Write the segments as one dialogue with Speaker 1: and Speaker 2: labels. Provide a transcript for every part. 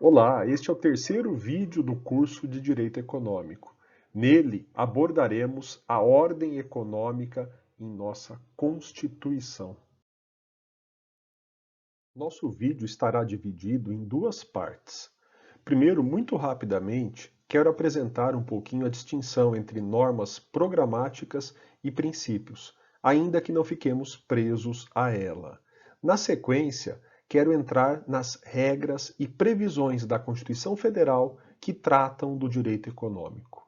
Speaker 1: Olá, este é o terceiro vídeo do curso de Direito Econômico. Nele, abordaremos a ordem econômica em nossa Constituição. Nosso vídeo estará dividido em duas partes. Primeiro, muito rapidamente, quero apresentar um pouquinho a distinção entre normas programáticas e princípios, ainda que não fiquemos presos a ela. Na sequência, quero entrar nas regras e previsões da Constituição Federal que tratam do direito econômico.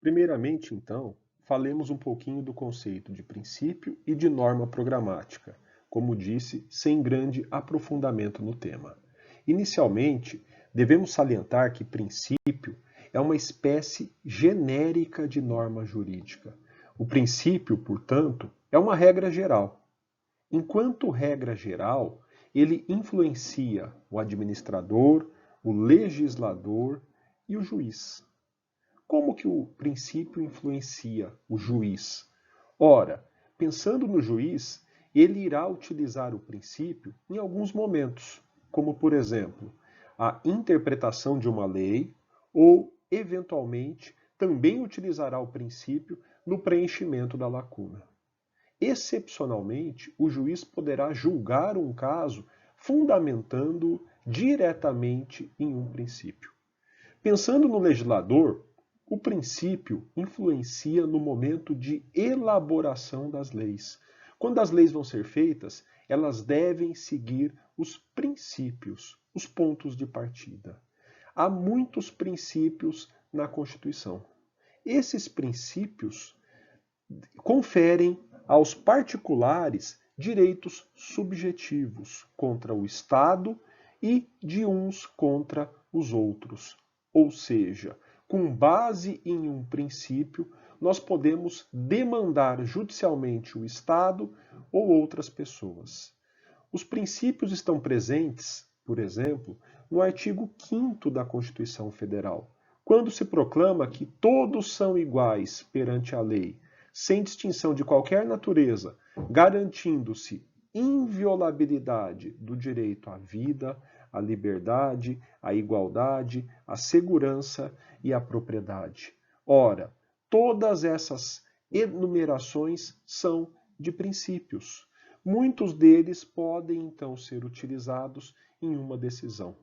Speaker 1: Primeiramente, então, falemos um pouquinho do conceito de princípio e de norma programática, como disse, sem grande aprofundamento no tema. Inicialmente, devemos salientar que princípio é uma espécie genérica de norma jurídica. O princípio, portanto, é uma regra geral. Enquanto regra geral, ele influencia o administrador, o legislador e o juiz. Como que o princípio influencia o juiz? Ora, pensando no juiz, ele irá utilizar o princípio em alguns momentos, como, por exemplo, a interpretação de uma lei ou, eventualmente, também utilizará o princípio no preenchimento da lacuna. Excepcionalmente, o juiz poderá julgar um caso fundamentando-o diretamente em um princípio. Pensando no legislador, o princípio influencia no momento de elaboração das leis. Quando as leis vão ser feitas, elas devem seguir os princípios, os pontos de partida. Há muitos princípios na Constituição. Esses princípios conferem aos particulares direitos subjetivos contra o Estado e de uns contra os outros. Ou seja, com base em um princípio, nós podemos demandar judicialmente o Estado ou outras pessoas. Os princípios estão presentes, por exemplo, no artigo 5º da Constituição Federal, quando se proclama que todos são iguais perante a lei, sem distinção de qualquer natureza, garantindo-se inviolabilidade do direito à vida, à liberdade, à igualdade, à segurança e à propriedade. Ora, todas essas enumerações são de princípios. Muitos deles podem então ser utilizados em uma decisão.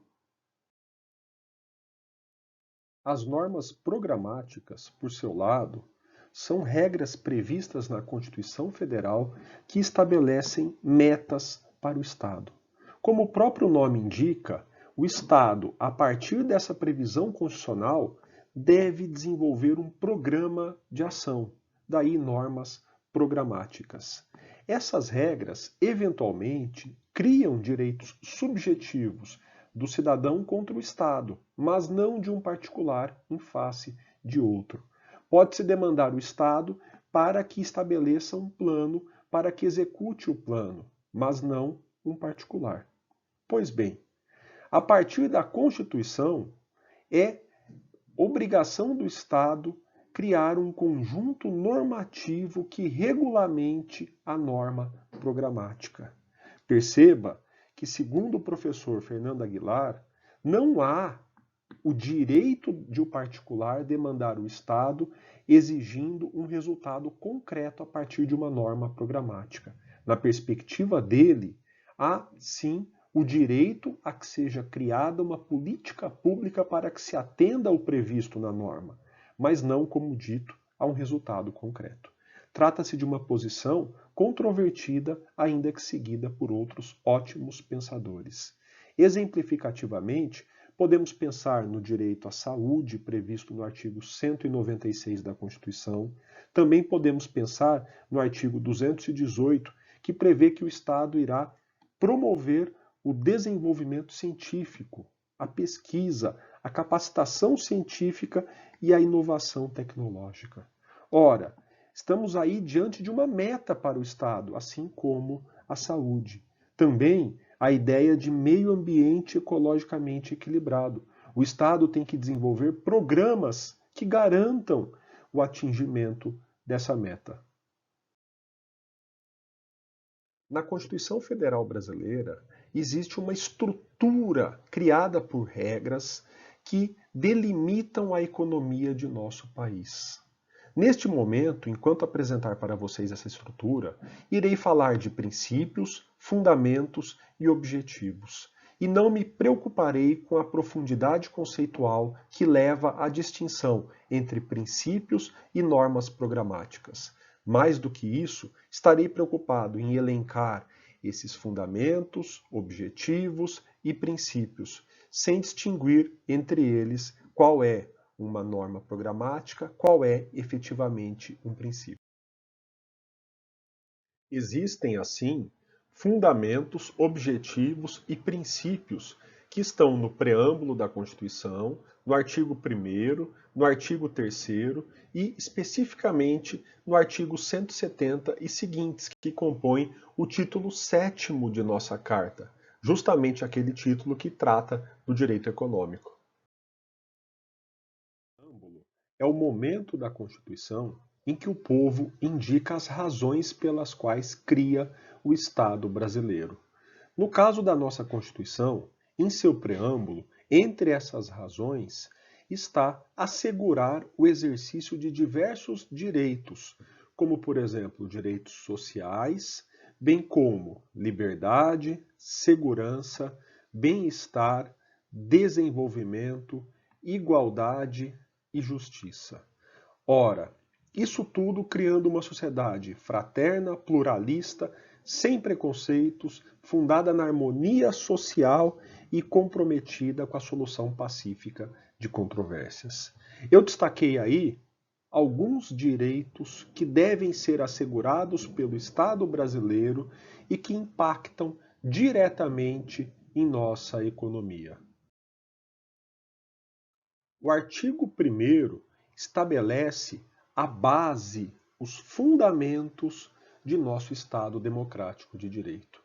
Speaker 1: As normas programáticas, por seu lado, são regras previstas na Constituição Federal que estabelecem metas para o Estado. Como o próprio nome indica, o Estado, a partir dessa previsão constitucional, deve desenvolver um programa de ação, daí normas programáticas. Essas regras, eventualmente, criam direitos subjetivos do cidadão contra o Estado, mas não de um particular em face de outro. Pode-se demandar o Estado para que estabeleça um plano, para que execute o plano, mas não um particular. Pois bem, a partir da Constituição, é obrigação do Estado criar um conjunto normativo que regulamente a norma programática. Perceba que, segundo o professor Fernando Aguilar, não há o direito de o particular demandar o Estado exigindo um resultado concreto a partir de uma norma programática. Na perspectiva dele, há sim o direito a que seja criada uma política pública para que se atenda ao previsto na norma, mas não, como dito, a um resultado concreto. Trata-se de uma posição controvertida, ainda que seguida por outros ótimos pensadores. Exemplificativamente, podemos pensar no direito à saúde, previsto no artigo 196 da Constituição. Também podemos pensar no artigo 218, que prevê que o Estado irá promover o desenvolvimento científico, a pesquisa, a capacitação científica e a inovação tecnológica. Ora, estamos aí diante de uma meta para o Estado, assim como a saúde. Também a ideia de meio ambiente ecologicamente equilibrado. O Estado tem que desenvolver programas que garantam o atingimento dessa meta. Na Constituição Federal Brasileira, existe uma estrutura criada por regras que delimitam a economia de nosso país. Neste momento, enquanto apresentar para vocês essa estrutura, irei falar de princípios, fundamentos e objetivos, e não me preocuparei com a profundidade conceitual que leva à distinção entre princípios e normas programáticas. Mais do que isso, estarei preocupado em elencar esses fundamentos, objetivos e princípios, sem distinguir entre eles qual é uma norma programática, qual é efetivamente um princípio. Existem, assim, fundamentos, objetivos e princípios que estão no preâmbulo da Constituição, no artigo 1º, no artigo 3º e, especificamente, no artigo 170 e seguintes, que compõem o título 7º de nossa Carta, justamente aquele título que trata do direito econômico. O preâmbulo é o momento da Constituição em que o povo indica as razões pelas quais cria o Estado brasileiro. No caso da nossa Constituição, em seu preâmbulo, entre essas razões, está assegurar o exercício de diversos direitos, como, por exemplo, direitos sociais, bem como liberdade, segurança, bem-estar, desenvolvimento, igualdade e justiça. Ora, isso tudo criando uma sociedade fraterna, pluralista, sem preconceitos, fundada na harmonia social e comprometida com a solução pacífica de controvérsias. Eu destaquei aí alguns direitos que devem ser assegurados pelo Estado brasileiro e que impactam diretamente em nossa economia. O artigo 1º estabelece a base, os fundamentos de nosso Estado democrático de direito.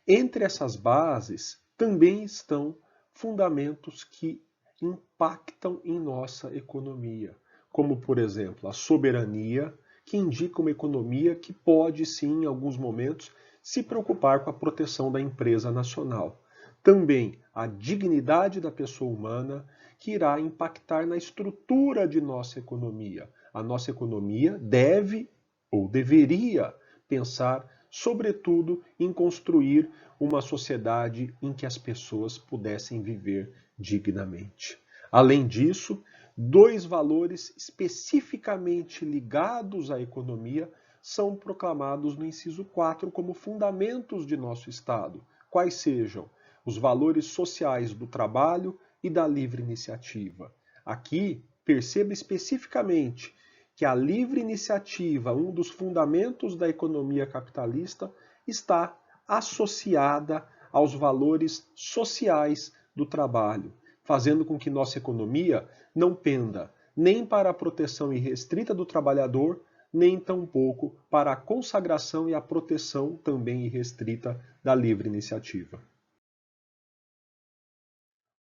Speaker 1: Entre essas bases também estão fundamentos que impactam em nossa economia, como, por exemplo, a soberania, que indica uma economia que pode, sim, em alguns momentos, se preocupar com a proteção da empresa nacional. Também a dignidade da pessoa humana, que irá impactar na estrutura de nossa economia. A nossa economia deve ou deveria pensar, sobretudo, em construir uma sociedade em que as pessoas pudessem viver dignamente. Além disso, dois valores especificamente ligados à economia são proclamados no inciso 4 como fundamentos de nosso Estado, quais sejam os valores sociais do trabalho e da livre iniciativa. Aqui, perceba especificamente que a livre iniciativa, um dos fundamentos da economia capitalista, está associada aos valores sociais do trabalho, fazendo com que nossa economia não penda nem para a proteção irrestrita do trabalhador, nem tampouco para a consagração e a proteção também irrestrita da livre iniciativa.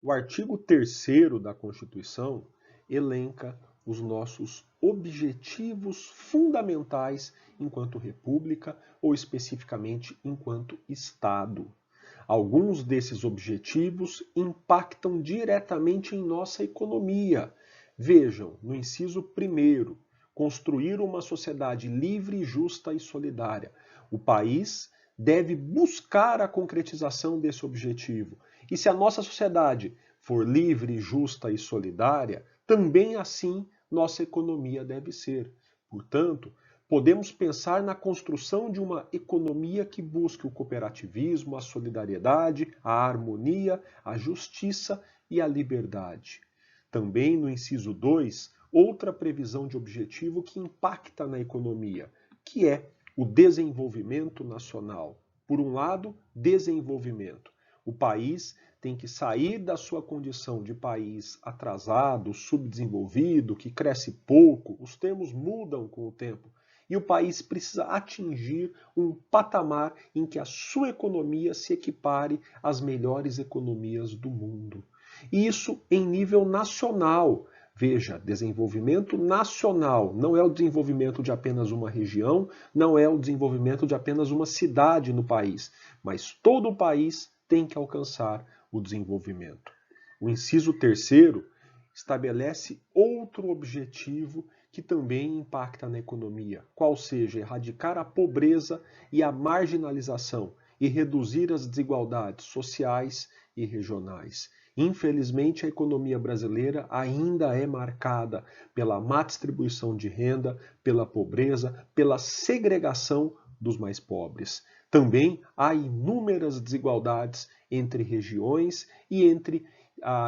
Speaker 1: O artigo 3º da Constituição elenca os nossos objetivos fundamentais enquanto república ou especificamente enquanto Estado. Alguns desses objetivos impactam diretamente em nossa economia. Vejam, no inciso 1º, construir uma sociedade livre, justa e solidária. O país deve buscar a concretização desse objetivo. E se a nossa sociedade for livre, justa e solidária, também assim nossa economia deve ser. Portanto, podemos pensar na construção de uma economia que busque o cooperativismo, a solidariedade, a harmonia, a justiça e a liberdade. Também no inciso 2, outra previsão de objetivo que impacta na economia, que é o desenvolvimento nacional. Por um lado, desenvolvimento. O país tem que sair da sua condição de país atrasado, subdesenvolvido, que cresce pouco, os termos mudam com o tempo, e o país precisa atingir um patamar em que a sua economia se equipare às melhores economias do mundo. E isso em nível nacional. Veja, desenvolvimento nacional não é o desenvolvimento de apenas uma região, não é o desenvolvimento de apenas uma cidade no país, mas todo o país tem que alcançar o desenvolvimento. O inciso 3º estabelece outro objetivo que também impacta na economia, qual seja erradicar a pobreza e a marginalização e reduzir as desigualdades sociais e regionais. Infelizmente, a economia brasileira ainda é marcada pela má distribuição de renda, pela pobreza, pela segregação dos mais pobres. Também há inúmeras desigualdades entre regiões e entre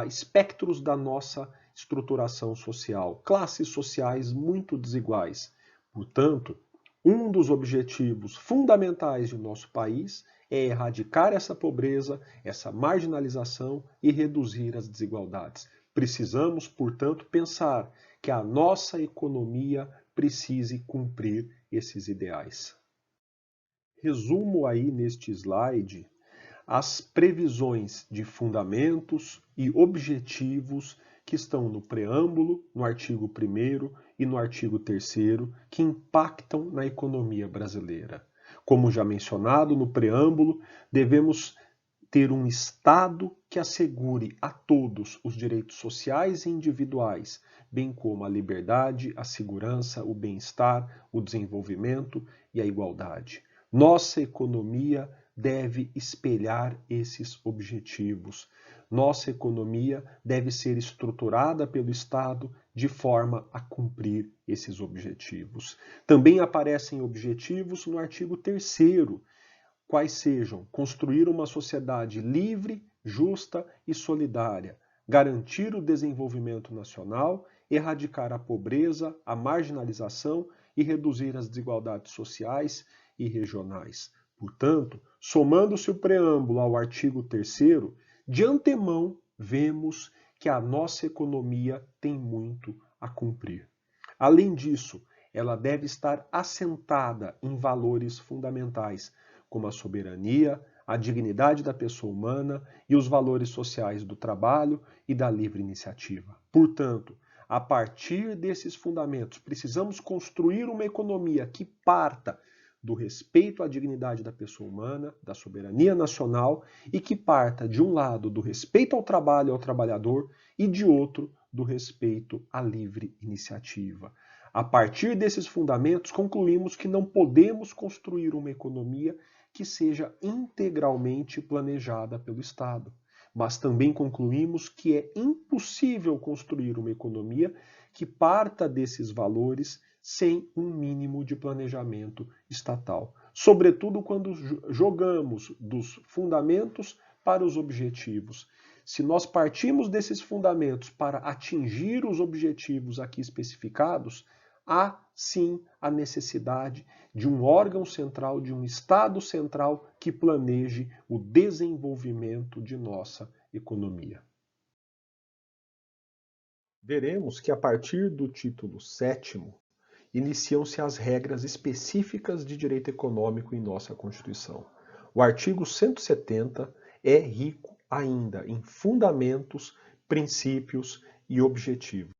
Speaker 1: espectros da nossa estruturação social, classes sociais muito desiguais. Portanto, um dos objetivos fundamentais do nosso país é erradicar essa pobreza, essa marginalização e reduzir as desigualdades. Precisamos, portanto, pensar que a nossa economia precise cumprir esses ideais. Resumo aí neste slide as previsões de fundamentos e objetivos que estão no preâmbulo, no artigo 1º e no artigo 3º, que impactam na economia brasileira. Como já mencionado no preâmbulo, devemos ter um Estado que assegure a todos os direitos sociais e individuais, bem como a liberdade, a segurança, o bem-estar, o desenvolvimento e a igualdade. Nossa economia deve espelhar esses objetivos. Nossa economia deve ser estruturada pelo Estado de forma a cumprir esses objetivos. Também aparecem objetivos no artigo 3º, quais sejam construir uma sociedade livre, justa e solidária, garantir o desenvolvimento nacional, erradicar a pobreza, a marginalização e reduzir as desigualdades sociais e regionais. Portanto, somando-se o preâmbulo ao artigo 3º, de antemão vemos que a nossa economia tem muito a cumprir. Além disso, ela deve estar assentada em valores fundamentais, como a soberania, a dignidade da pessoa humana e os valores sociais do trabalho e da livre iniciativa. Portanto, a partir desses fundamentos, precisamos construir uma economia que parta do respeito à dignidade da pessoa humana, da soberania nacional e que parta, de um lado, do respeito ao trabalho e ao trabalhador e, de outro, do respeito à livre iniciativa. A partir desses fundamentos, concluímos que não podemos construir uma economia que seja integralmente planejada pelo Estado. Mas também concluímos que é impossível construir uma economia que parta desses valores sem um mínimo de planejamento estatal. Sobretudo quando jogamos dos fundamentos para os objetivos. Se nós partimos desses fundamentos para atingir os objetivos aqui especificados, há sim a necessidade de um órgão central, de um Estado central que planeje o desenvolvimento de nossa economia. Veremos que a partir do título 7º, iniciam-se as regras específicas de direito econômico em nossa Constituição. O artigo 170 é rico ainda em fundamentos, princípios e objetivos.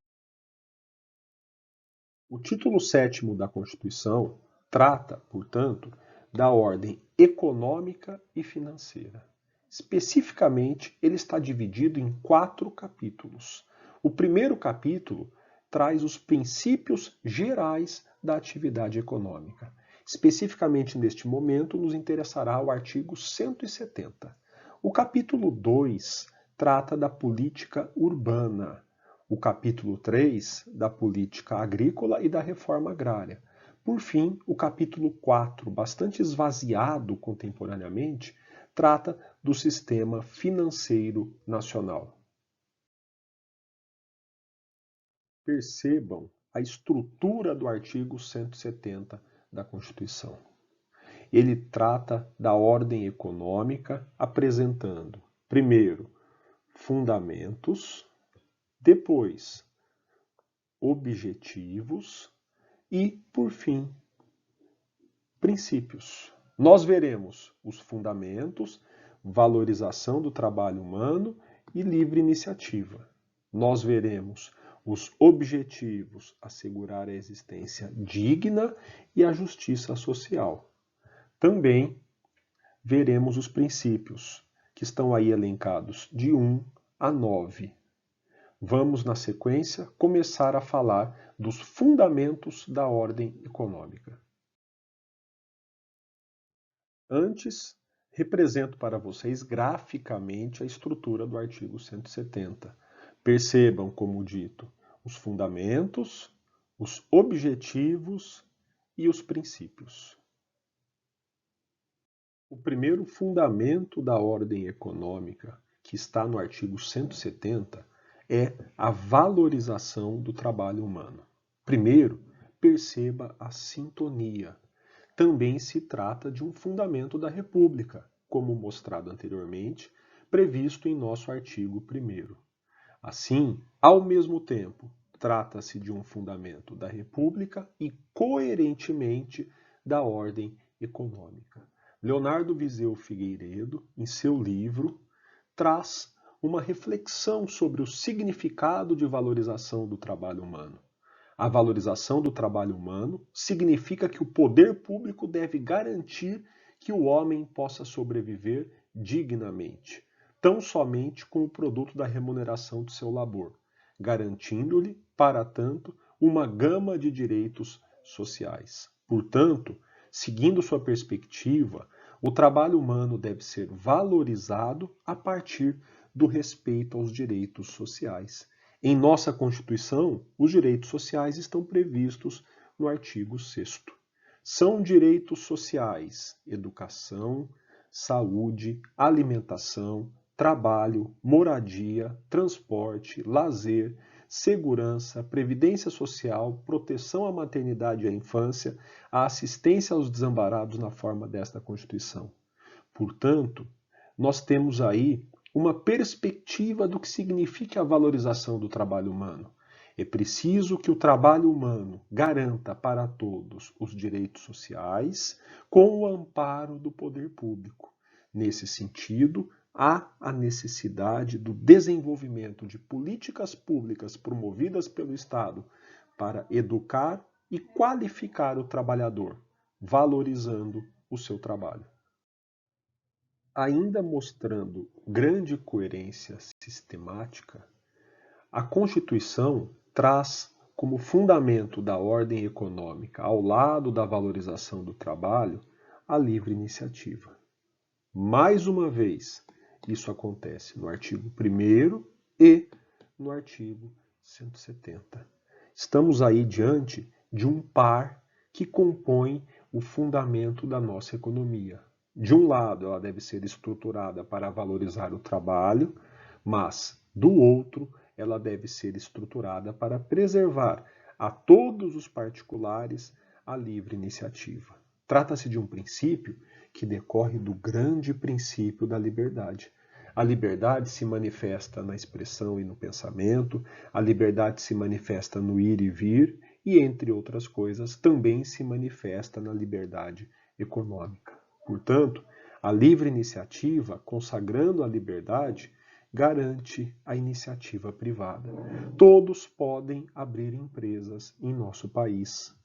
Speaker 1: O título 7º da Constituição trata, portanto, da ordem econômica e financeira. Especificamente, ele está dividido em 4 capítulos. O primeiro capítulo traz os princípios gerais da atividade econômica. Especificamente neste momento, nos interessará o artigo 170. O capítulo 2 trata da política urbana. O capítulo 3 da política agrícola e da reforma agrária. Por fim, o capítulo 4, bastante esvaziado contemporaneamente, trata do sistema financeiro nacional. Percebam a estrutura do artigo 170 da Constituição. Ele trata da ordem econômica, apresentando, primeiro, fundamentos, depois, objetivos e, por fim, princípios. Nós veremos os fundamentos, valorização do trabalho humano e livre iniciativa. Nós veremos os objetivos, assegurar a existência digna e a justiça social. Também veremos os princípios, que estão aí elencados de 1 a 9. Vamos, na sequência, começar a falar dos fundamentos da ordem econômica. Antes, represento para vocês graficamente a estrutura do artigo 170. Percebam, como dito, os fundamentos, os objetivos e os princípios. O primeiro fundamento da ordem econômica, que está no artigo 170, é a valorização do trabalho humano. Primeiro, perceba a sintonia. Também se trata de um fundamento da República, como mostrado anteriormente, previsto em nosso artigo 1º. Assim, ao mesmo tempo, trata-se de um fundamento da República e, coerentemente, da ordem econômica. Leonardo Viseu Figueiredo, em seu livro, traz uma reflexão sobre o significado de valorização do trabalho humano. A valorização do trabalho humano significa que o poder público deve garantir que o homem possa sobreviver dignamente, tão somente com o produto da remuneração do seu labor, garantindo-lhe, para tanto, uma gama de direitos sociais. Portanto, seguindo sua perspectiva, o trabalho humano deve ser valorizado a partir do respeito aos direitos sociais. Em nossa Constituição, os direitos sociais estão previstos no artigo 6º. São direitos sociais: educação, saúde, alimentação, trabalho, moradia, transporte, lazer, segurança, previdência social, proteção à maternidade e à infância, a assistência aos desamparados na forma desta Constituição. Portanto, nós temos aí uma perspectiva do que significa a valorização do trabalho humano. É preciso que o trabalho humano garanta para todos os direitos sociais com o amparo do poder público. Nesse sentido, há a necessidade do desenvolvimento de políticas públicas promovidas pelo Estado para educar e qualificar o trabalhador, valorizando o seu trabalho. Ainda mostrando grande coerência sistemática, a Constituição traz como fundamento da ordem econômica, ao lado da valorização do trabalho, a livre iniciativa. Mais uma vez, isso acontece no artigo 1º e no artigo 170. Estamos aí diante de um par que compõe o fundamento da nossa economia. De um lado, ela deve ser estruturada para valorizar o trabalho, mas, do outro, ela deve ser estruturada para preservar a todos os particulares a livre iniciativa. Trata-se de um princípio que decorre do grande princípio da liberdade. A liberdade se manifesta na expressão e no pensamento, a liberdade se manifesta no ir e vir e, entre outras coisas, também se manifesta na liberdade econômica. Portanto, a livre iniciativa, consagrando a liberdade, garante a iniciativa privada. Todos podem abrir empresas em nosso país.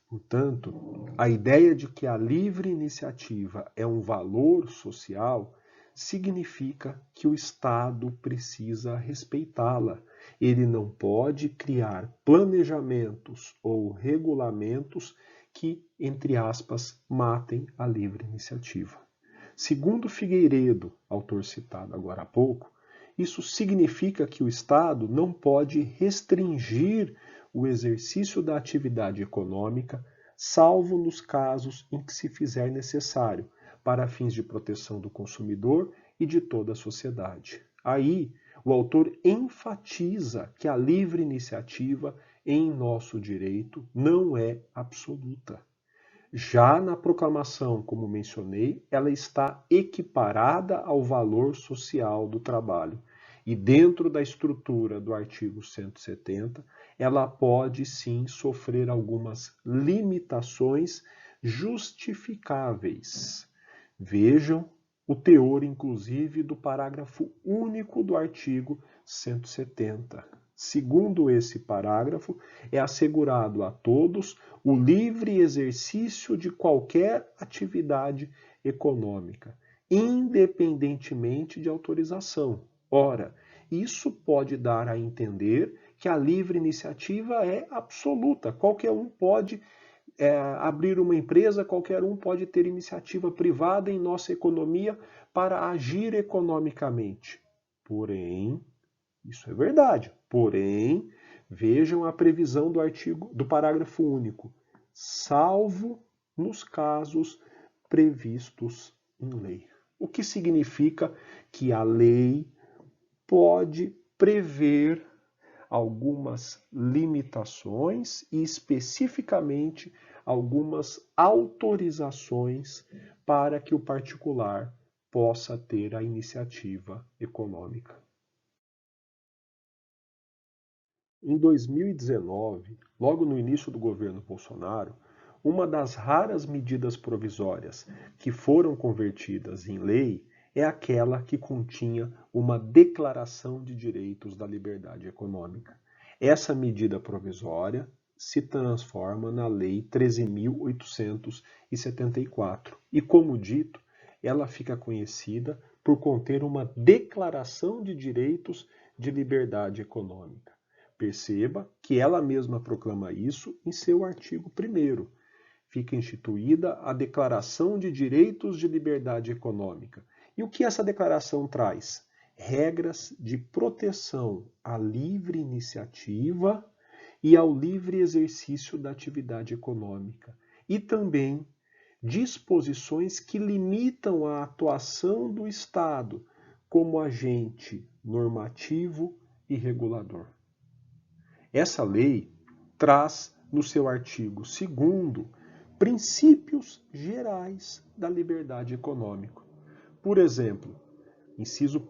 Speaker 1: Portanto, a ideia de que a livre iniciativa é um valor social significa que o Estado precisa respeitá-la. Ele não pode criar planejamentos ou regulamentos que, entre aspas, matem a livre iniciativa. Segundo Figueiredo, autor citado agora há pouco, isso significa que o Estado não pode restringir o exercício da atividade econômica, salvo nos casos em que se fizer necessário, para fins de proteção do consumidor e de toda a sociedade. Aí, o autor enfatiza que a livre iniciativa em nosso direito não é absoluta. Já na proclamação, como mencionei, ela está equiparada ao valor social do trabalho. E dentro da estrutura do artigo 170, ela pode sim sofrer algumas limitações justificáveis. Vejam o teor, inclusive, do parágrafo único do artigo 170. Segundo esse parágrafo, é assegurado a todos o livre exercício de qualquer atividade econômica, independentemente de autorização. Ora, isso pode dar a entender que a livre iniciativa é absoluta. Qualquer um pode abrir uma empresa, qualquer um pode ter iniciativa privada em nossa economia para agir economicamente. Porém, isso é verdade. Porém, vejam a previsão do parágrafo único, salvo nos casos previstos em lei. O que significa que a lei pode prever algumas limitações e especificamente algumas autorizações para que o particular possa ter a iniciativa econômica. Em 2019, logo no início do governo Bolsonaro, uma das raras medidas provisórias que foram convertidas em lei é aquela que continha uma declaração de direitos da liberdade econômica. Essa medida provisória se transforma na Lei 13.874 e, como dito, ela fica conhecida por conter uma declaração de direitos de liberdade econômica. Perceba que ela mesma proclama isso em seu artigo 1º. Fica instituída a Declaração de Direitos de Liberdade Econômica. E o que essa declaração traz? Regras de proteção à livre iniciativa e ao livre exercício da atividade econômica. E também disposições que limitam a atuação do Estado como agente normativo e regulador. Essa lei traz no seu artigo 2º princípios gerais da liberdade econômica. Por exemplo, inciso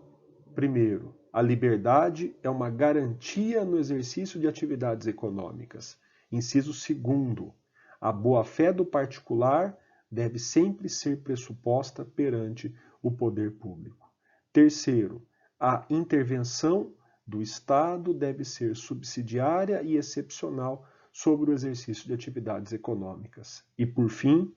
Speaker 1: 1º, a liberdade é uma garantia no exercício de atividades econômicas. Inciso 2º, a boa-fé do particular deve sempre ser pressuposta perante o poder público. 3º, a intervenção do Estado deve ser subsidiária e excepcional sobre o exercício de atividades econômicas. E, por fim,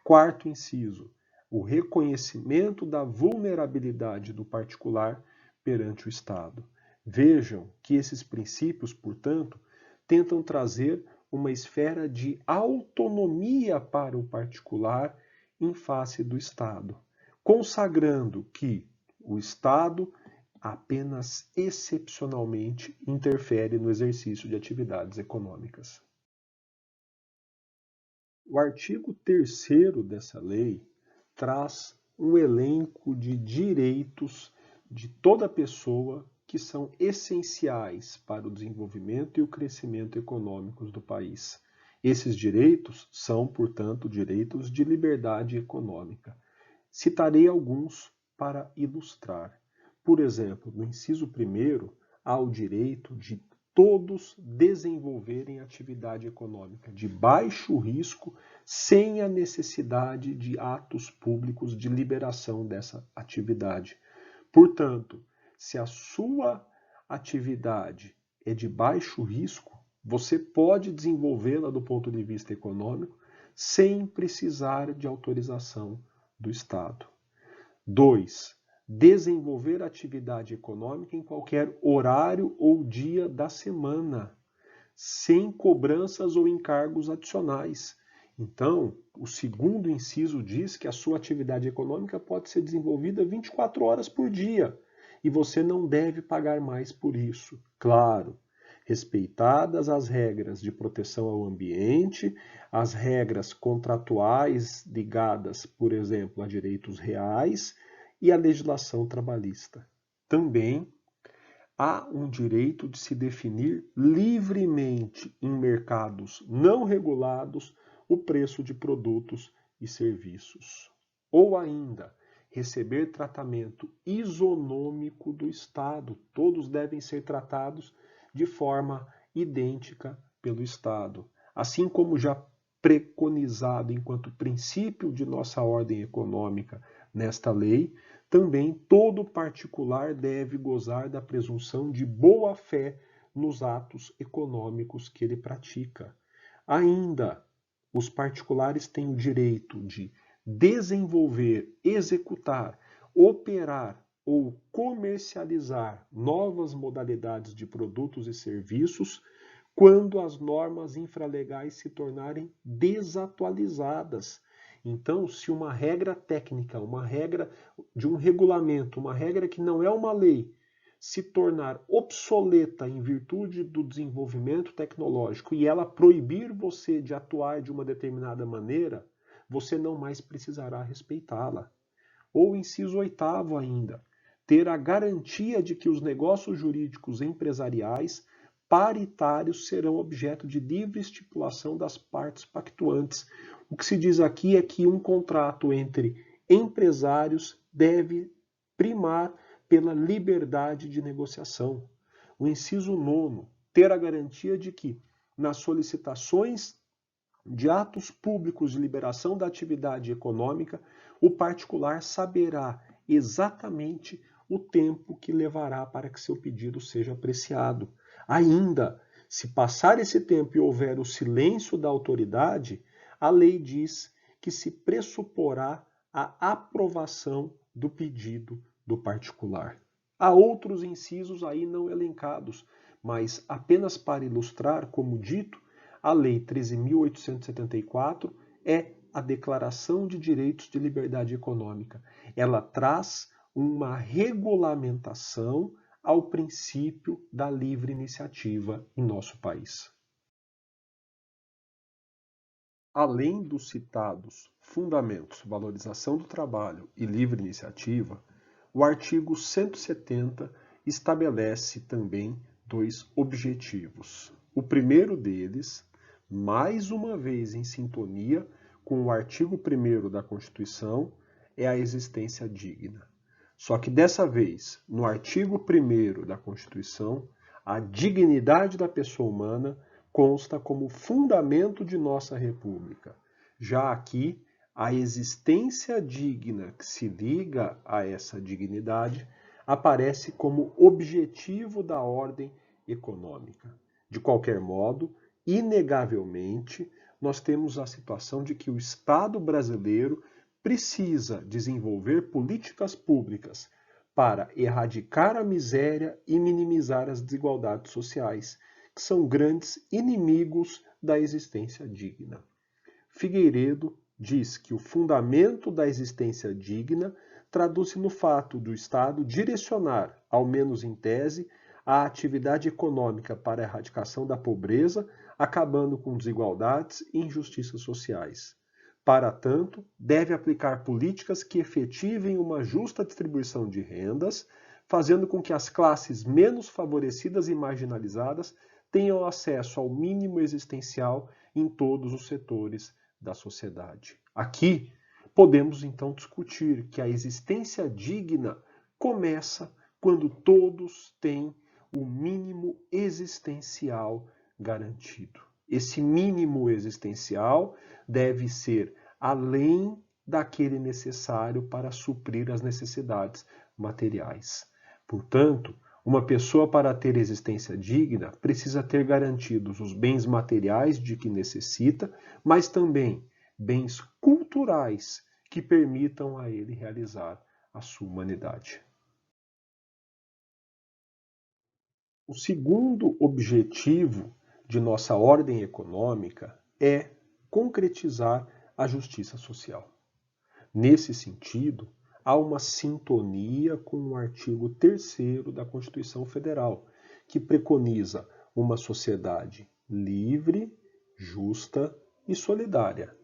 Speaker 1: 4º inciso, o reconhecimento da vulnerabilidade do particular perante o Estado. Vejam que esses princípios, portanto, tentam trazer uma esfera de autonomia para o particular em face do Estado, consagrando que o Estado apenas excepcionalmente interfere no exercício de atividades econômicas. O artigo 3º dessa lei traz um elenco de direitos de toda pessoa que são essenciais para o desenvolvimento e o crescimento econômicos do país. Esses direitos são, portanto, direitos de liberdade econômica. Citarei alguns para ilustrar. Por exemplo, no inciso 1º, há o direito de todos desenvolverem atividade econômica de baixo risco, sem a necessidade de atos públicos de liberação dessa atividade. Portanto, se a sua atividade é de baixo risco, você pode desenvolvê-la do ponto de vista econômico sem precisar de autorização do Estado. 2. Desenvolver atividade econômica em qualquer horário ou dia da semana, sem cobranças ou encargos adicionais. Então, o 2º inciso diz que a sua atividade econômica pode ser desenvolvida 24 horas por dia e você não deve pagar mais por isso. Claro, respeitadas as regras de proteção ao ambiente, as regras contratuais ligadas, por exemplo, a direitos reais e a legislação trabalhista. Também há um direito de se definir livremente em mercados não regulados o preço de produtos e serviços. Ou ainda, receber tratamento isonômico do Estado. Todos devem ser tratados de forma idêntica pelo Estado. Assim como já preconizado enquanto princípio de nossa ordem econômica nesta lei, também todo particular deve gozar da presunção de boa-fé nos atos econômicos que ele pratica. Ainda, os particulares têm o direito de desenvolver, executar operar ou comercializar novas modalidades de produtos e serviços quando as normas infralegais se tornarem desatualizadas. Então, se uma regra técnica, uma regra de um regulamento, uma regra que não é uma lei, se tornar obsoleta em virtude do desenvolvimento tecnológico e ela proibir você de atuar de uma determinada maneira, você não mais precisará respeitá-la. Ou inciso 8º ainda, ter a garantia de que os negócios jurídicos empresariais paritários serão objeto de livre estipulação das partes pactuantes. O que se diz aqui é que um contrato entre empresários deve primar pela liberdade de negociação. O inciso 9, ter a garantia de que, nas solicitações de atos públicos de liberação da atividade econômica, o particular saberá exatamente o tempo que levará para que seu pedido seja apreciado. Ainda, se passar esse tempo e houver o silêncio da autoridade, a lei diz que se pressuporá a aprovação do pedido do particular. Há outros incisos aí não elencados, mas apenas para ilustrar, como dito, a Lei 13.874 é a Declaração de Direitos de Liberdade Econômica. Ela traz uma regulamentação ao princípio da livre iniciativa em nosso país. Além dos citados fundamentos, valorização do trabalho e livre iniciativa, o artigo 170 estabelece também 2 objetivos. O primeiro deles, mais uma vez em sintonia com o artigo 1º da Constituição, é a existência digna. Só que dessa vez, no artigo 1º da Constituição, a dignidade da pessoa humana consta como fundamento de nossa República. Já aqui, a existência digna que se liga a essa dignidade aparece como objetivo da ordem econômica. De qualquer modo, inegavelmente, nós temos a situação de que o Estado brasileiro precisa desenvolver políticas públicas para erradicar a miséria e minimizar as desigualdades sociais, que são grandes inimigos da existência digna. Figueiredo diz que o fundamento da existência digna traduz-se no fato do Estado direcionar, ao menos em tese, a atividade econômica para a erradicação da pobreza, acabando com desigualdades e injustiças sociais. Para tanto, deve aplicar políticas que efetivem uma justa distribuição de rendas, fazendo com que as classes menos favorecidas e marginalizadas tenham acesso ao mínimo existencial em todos os setores da sociedade. Aqui, podemos então discutir que a existência digna começa quando todos têm o mínimo existencial garantido. Esse mínimo existencial deve ser além daquele necessário para suprir as necessidades materiais. Portanto, uma pessoa, para ter existência digna, precisa ter garantidos os bens materiais de que necessita, mas também bens culturais que permitam a ele realizar a sua humanidade. O segundo objetivo de nossa ordem econômica é concretizar a justiça social. Nesse sentido, há uma sintonia com o artigo 3º da Constituição Federal, que preconiza uma sociedade livre, justa e solidária.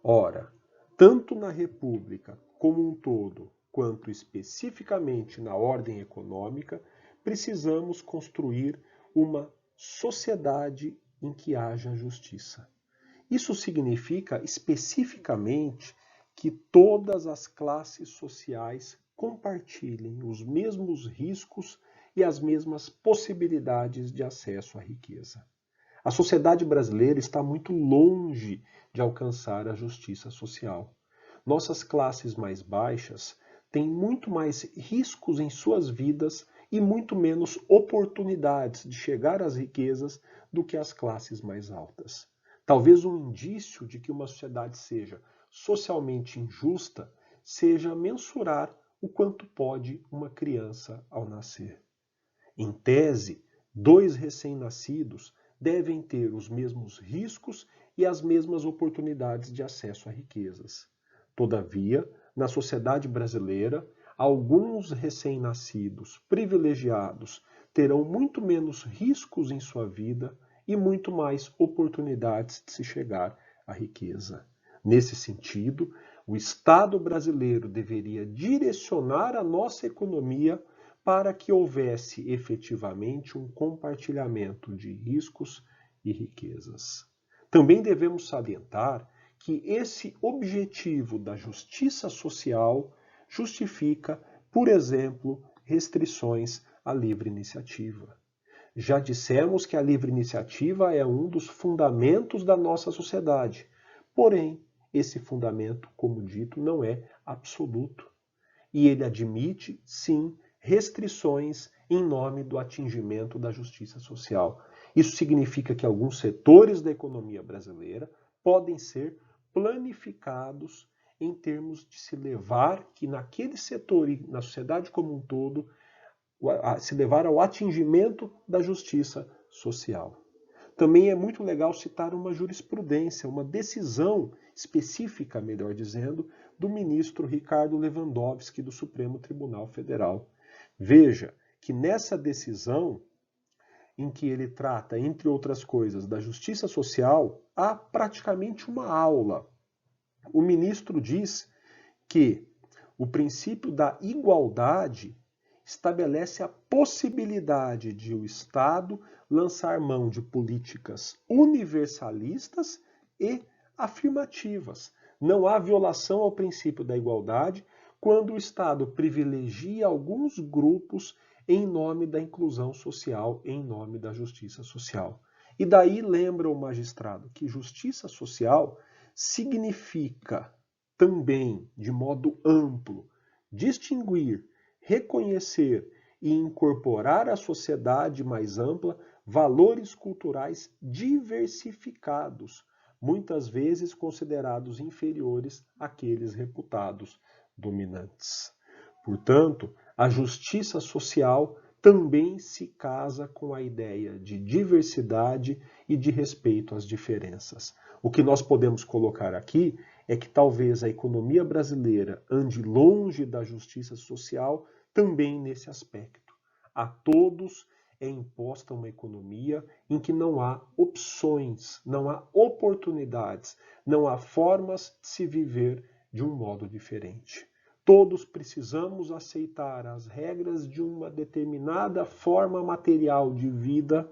Speaker 1: Ora, tanto na República como um todo, quanto especificamente na ordem econômica, precisamos construir uma sociedade em que haja justiça. Isso significa especificamente que todas as classes sociais compartilhem os mesmos riscos e as mesmas possibilidades de acesso à riqueza. A sociedade brasileira está muito longe de alcançar a justiça social. Nossas classes mais baixas têm muito mais riscos em suas vidas e muito menos oportunidades de chegar às riquezas do que as classes mais altas. Talvez um indício de que uma sociedade seja socialmente injusta seja mensurar o quanto pode uma criança ao nascer. Em tese, 2 recém-nascidos devem ter os mesmos riscos e as mesmas oportunidades de acesso a riquezas. Todavia, na sociedade brasileira, alguns recém-nascidos privilegiados terão muito menos riscos em sua vida e muito mais oportunidades de se chegar à riqueza. Nesse sentido, o Estado brasileiro deveria direcionar a nossa economia para que houvesse efetivamente um compartilhamento de riscos e riquezas. Também devemos salientar que esse objetivo da justiça social justifica, por exemplo, restrições à livre iniciativa. Já dissemos que a livre iniciativa é um dos fundamentos da nossa sociedade. Porém, esse fundamento, como dito, não é absoluto. E ele admite, sim, restrições em nome do atingimento da justiça social. Isso significa que alguns setores da economia brasileira podem ser planificados em termos de se levar, que naquele setor e na sociedade como um todo, se levar ao atingimento da justiça social. Também é muito legal citar uma jurisprudência, uma decisão específica, melhor dizendo, do ministro Ricardo Lewandowski do Supremo Tribunal Federal. Veja que nessa decisão, em que ele trata, entre outras coisas, da justiça social, há praticamente uma aula. O ministro diz que o princípio da igualdade estabelece a possibilidade de o Estado lançar mão de políticas universalistas e afirmativas. Não há violação ao princípio da igualdade quando o Estado privilegia alguns grupos em nome da inclusão social, em nome da justiça social. E daí lembra o magistrado que justiça social significa também, de modo amplo, distinguir, reconhecer e incorporar à sociedade mais ampla valores culturais diversificados, muitas vezes considerados inferiores àqueles reputados dominantes. Portanto, a justiça social também se casa com a ideia de diversidade e de respeito às diferenças. O que nós podemos colocar aqui é que talvez a economia brasileira ande longe da justiça social também nesse aspecto. A todos é imposta uma economia em que não há opções, não há oportunidades, não há formas de se viver de um modo diferente. Todos precisamos aceitar as regras de uma determinada forma material de vida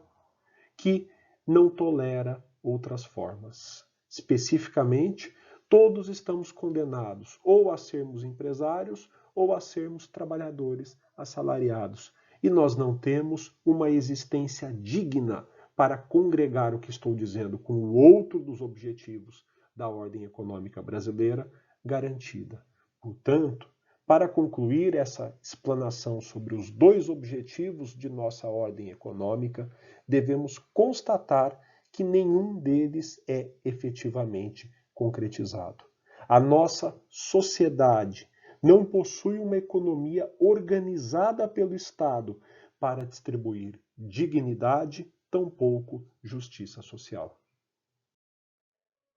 Speaker 1: que não tolera outras formas. Especificamente, todos estamos condenados ou a sermos empresários ou a sermos trabalhadores assalariados. E nós não temos uma existência digna para congregar o que estou dizendo com o outro dos objetivos da ordem econômica brasileira garantida. Portanto, para concluir essa explanação sobre os 2 objetivos de nossa ordem econômica, devemos constatar que nenhum deles é efetivamente concretizado. A nossa sociedade não possui uma economia organizada pelo Estado para distribuir dignidade, tampouco justiça social.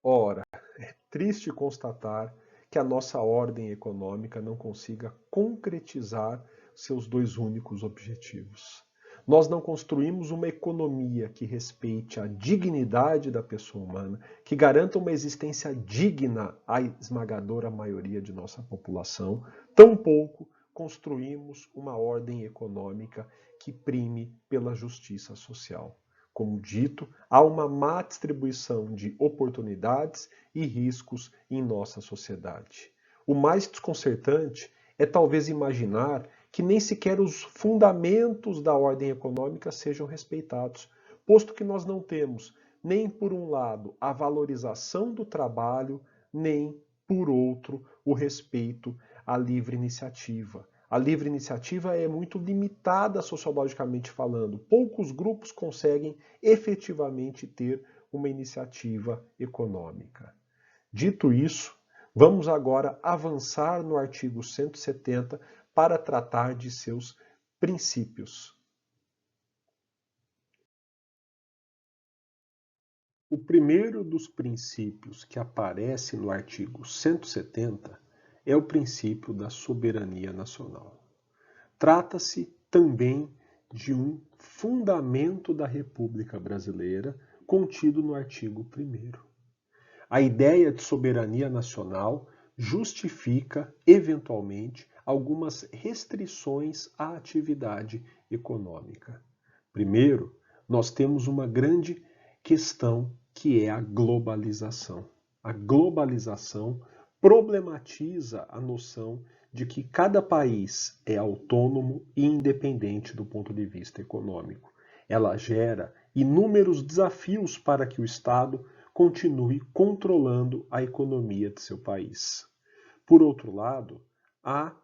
Speaker 1: Ora, é triste constatar que a nossa ordem econômica não consiga concretizar seus 2 únicos objetivos. Nós não construímos uma economia que respeite a dignidade da pessoa humana, que garanta uma existência digna à esmagadora maioria de nossa população, tampouco construímos uma ordem econômica que prime pela justiça social. Como dito, há uma má distribuição de oportunidades e riscos em nossa sociedade. O mais desconcertante é talvez imaginar que nem sequer os fundamentos da ordem econômica sejam respeitados, posto que nós não temos, nem por um lado, a valorização do trabalho, nem, por outro, o respeito à livre iniciativa. A livre iniciativa é muito limitada sociologicamente falando. Poucos grupos conseguem efetivamente ter uma iniciativa econômica. Dito isso, vamos agora avançar no artigo 170 para tratar de seus princípios. O primeiro dos princípios que aparece no artigo 170 é o princípio da soberania nacional. Trata-se também de um fundamento da República Brasileira contido no artigo 1º. A ideia de soberania nacional justifica, eventualmente, algumas restrições à atividade econômica. Primeiro, nós temos uma grande questão que é a globalização. A globalização problematiza a noção de que cada país é autônomo e independente do ponto de vista econômico. Ela gera inúmeros desafios para que o Estado continue controlando a economia de seu país. Por outro lado, há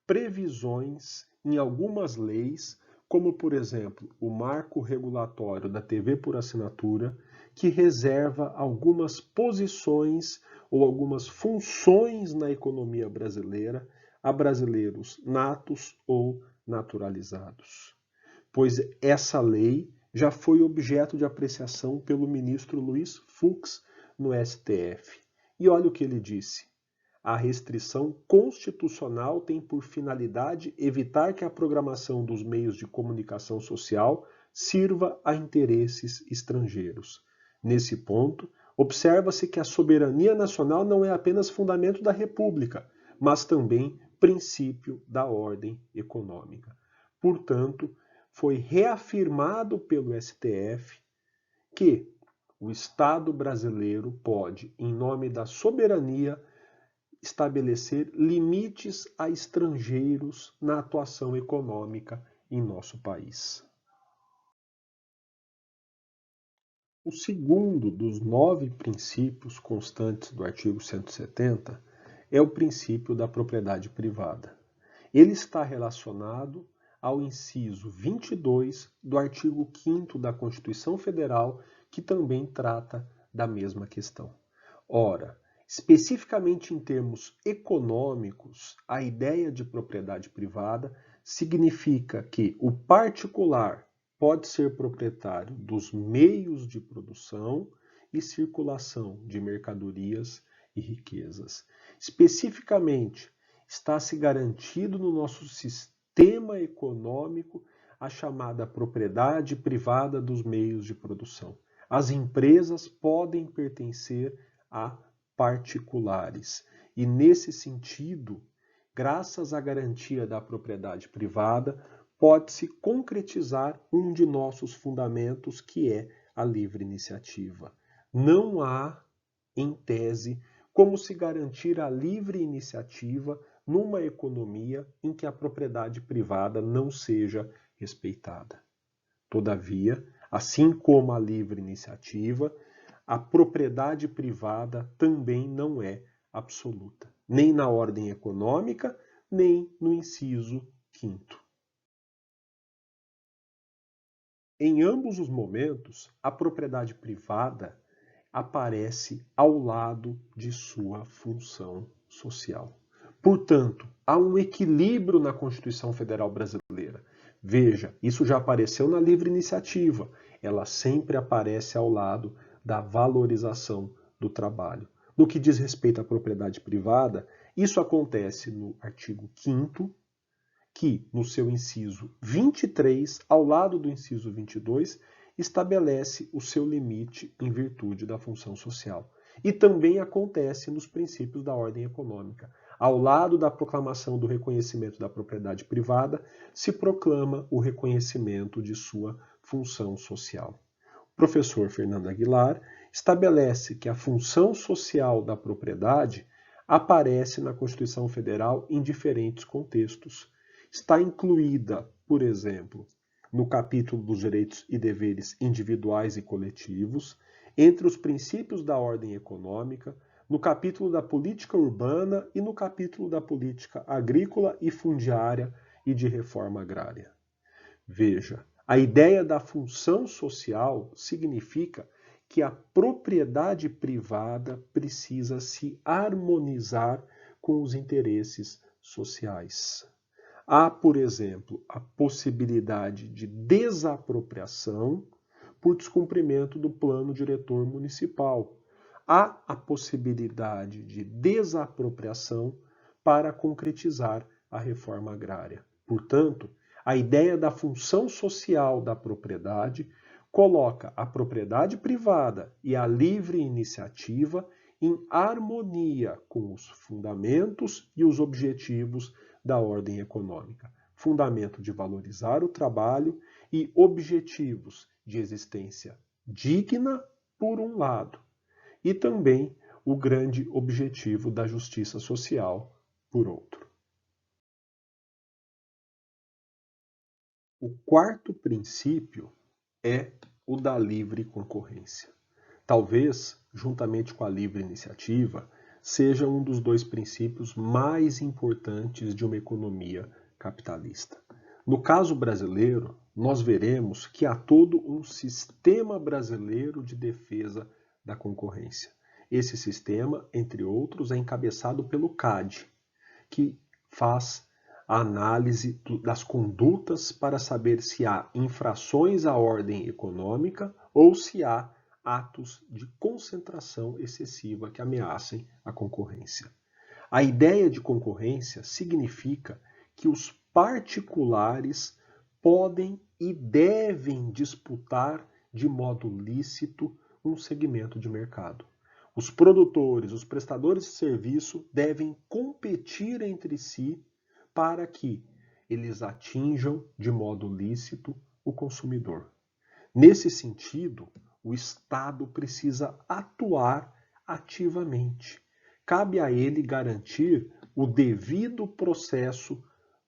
Speaker 1: previsões em algumas leis, como por exemplo o marco regulatório da TV por assinatura, que reserva algumas posições ou algumas funções na economia brasileira a brasileiros natos ou naturalizados. Pois essa lei já foi objeto de apreciação pelo ministro Luiz Fux no STF. E olha o que ele disse. A restrição constitucional tem por finalidade evitar que a programação dos meios de comunicação social sirva a interesses estrangeiros. Nesse ponto, observa-se que a soberania nacional não é apenas fundamento da República, mas também princípio da ordem econômica. Portanto, foi reafirmado pelo STF que o Estado brasileiro pode, em nome da soberania, estabelecer limites a estrangeiros na atuação econômica em nosso país. O segundo dos 9 princípios constantes do artigo 170 é o princípio da propriedade privada. Ele está relacionado ao inciso 22 do artigo 5º da Constituição Federal, que também trata da mesma questão. Ora, especificamente em termos econômicos, a ideia de propriedade privada significa que o particular pode ser proprietário dos meios de produção e circulação de mercadorias e riquezas. Especificamente, está-se garantido no nosso sistema econômico a chamada propriedade privada dos meios de produção. As empresas podem pertencer a particulares e, nesse sentido, graças à garantia da propriedade privada, pode-se concretizar um de nossos fundamentos, que é a livre iniciativa. Não há, em tese, como se garantir a livre iniciativa numa economia em que a propriedade privada não seja respeitada. Todavia, assim como a livre iniciativa, a propriedade privada também não é absoluta, nem na ordem econômica, nem no inciso 5º. Em ambos os momentos, a propriedade privada aparece ao lado de sua função social. Portanto, há um equilíbrio na Constituição Federal Brasileira. Veja, isso já apareceu na livre iniciativa. Ela sempre aparece ao lado da valorização do trabalho. No que diz respeito à propriedade privada, isso acontece no artigo 5º, que, no seu inciso 23, ao lado do inciso 22, estabelece o seu limite em virtude da função social. E também acontece nos princípios da ordem econômica. Ao lado da proclamação do reconhecimento da propriedade privada, se proclama o reconhecimento de sua função social. O professor Fernando Aguilar estabelece que a função social da propriedade aparece na Constituição Federal em diferentes contextos. Está incluída, por exemplo, no capítulo dos direitos e deveres individuais e coletivos, entre os princípios da ordem econômica, no capítulo da política urbana e no capítulo da política agrícola e fundiária e de reforma agrária. Veja, a ideia da função social significa que a propriedade privada precisa se harmonizar com os interesses sociais. Há, por exemplo, a possibilidade de desapropriação por descumprimento do plano diretor municipal. Há a possibilidade de desapropriação para concretizar a reforma agrária. Portanto, a ideia da função social da propriedade coloca a propriedade privada e a livre iniciativa em harmonia com os fundamentos e os objetivos da ordem econômica. Fundamento de valorizar o trabalho e objetivos de existência digna, por um lado, e também o grande objetivo da justiça social, por outro. O quarto princípio é o da livre concorrência. Talvez, juntamente com a livre iniciativa, seja um dos dois princípios mais importantes de uma economia capitalista. No caso brasileiro, nós veremos que há todo um sistema brasileiro de defesa da concorrência. Esse sistema, entre outros, é encabeçado pelo CAD, que faz a análise das condutas para saber se há infrações à ordem econômica ou se há atos de concentração excessiva que ameacem a concorrência. A ideia de concorrência significa que os particulares podem e devem disputar de modo lícito um segmento de mercado. Os produtores, os prestadores de serviço devem competir entre si para que eles atinjam de modo lícito o consumidor. Nesse sentido, o Estado precisa atuar ativamente. Cabe a ele garantir o devido processo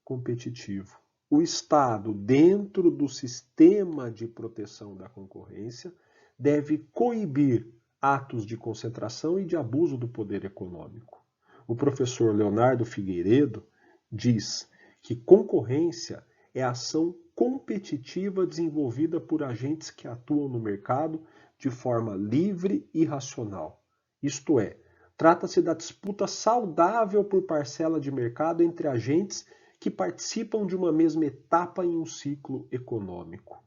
Speaker 1: competitivo. O Estado, dentro do sistema de proteção da concorrência, deve coibir atos de concentração e de abuso do poder econômico. O professor Leonardo Figueiredo diz que concorrência é a ação competitiva desenvolvida por agentes que atuam no mercado de forma livre e racional. Isto é, trata-se da disputa saudável por parcela de mercado entre agentes que participam de uma mesma etapa em um ciclo econômico.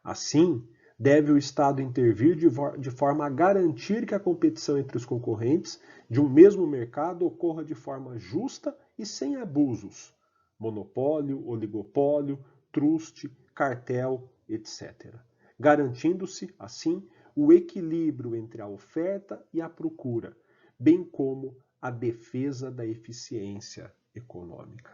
Speaker 1: Assim, deve o Estado intervir de forma a garantir que a competição entre os concorrentes de um mesmo mercado ocorra de forma justa e sem abusos, monopólio, oligopólio, truste, cartel, etc., garantindo-se, assim, o equilíbrio entre a oferta e a procura, bem como a defesa da eficiência econômica.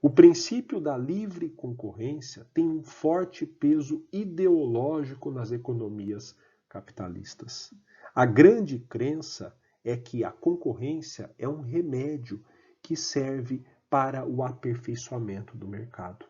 Speaker 1: O princípio da livre concorrência tem um forte peso ideológico nas economias capitalistas. A grande crença é que a concorrência é um remédio que serve para o aperfeiçoamento do mercado.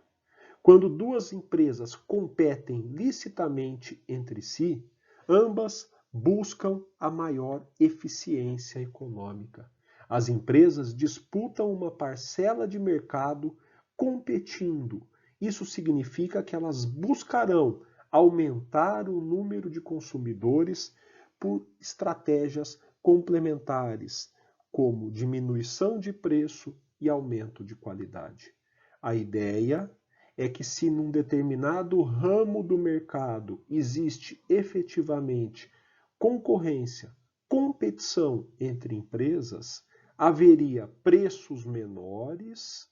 Speaker 1: Quando duas empresas competem licitamente entre si, ambas buscam a maior eficiência econômica. As empresas disputam uma parcela de mercado competindo. Isso significa que elas buscarão aumentar o número de consumidores por estratégias complementares, como diminuição de preço e aumento de qualidade. A ideia é que se num determinado ramo do mercado existe efetivamente concorrência, competição entre empresas, haveria preços menores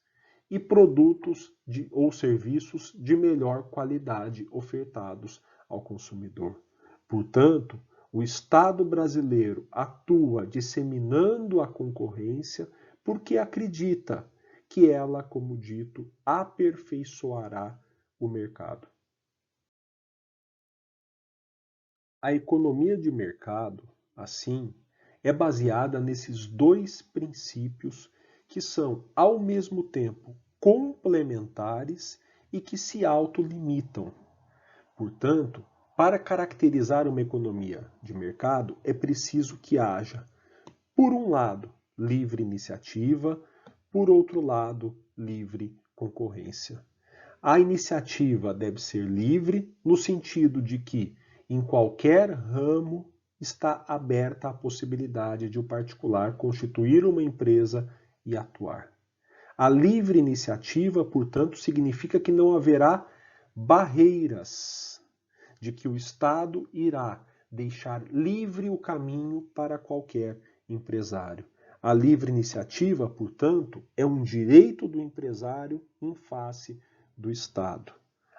Speaker 1: e produtos ou serviços de melhor qualidade ofertados ao consumidor. Portanto, o Estado brasileiro atua disseminando a concorrência porque acredita que ela, como dito, aperfeiçoará o mercado. A economia de mercado, assim, é baseada nesses dois princípios que são, ao mesmo tempo, complementares e que se autolimitam. Portanto, para caracterizar uma economia de mercado, é preciso que haja, por um lado, livre iniciativa, por outro lado, livre concorrência. A iniciativa deve ser livre no sentido de que, em qualquer ramo, está aberta a possibilidade de o particular constituir uma empresa e atuar. A livre iniciativa, portanto, significa que não haverá barreiras, de que o Estado irá deixar livre o caminho para qualquer empresário. A livre iniciativa, portanto, é um direito do empresário em face do Estado.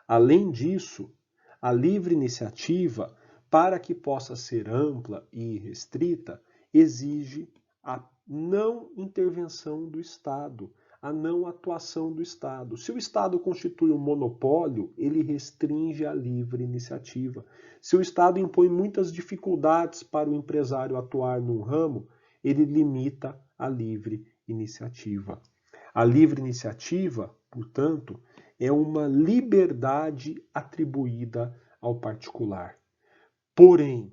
Speaker 1: Além disso, a livre iniciativa, para que possa ser ampla e restrita, exige a não intervenção do Estado, a não atuação do Estado. Se o Estado constitui um monopólio, ele restringe a livre iniciativa. Se o Estado impõe muitas dificuldades para o empresário atuar num ramo, ele limita a livre iniciativa. A livre iniciativa, portanto, é uma liberdade atribuída ao particular. Porém,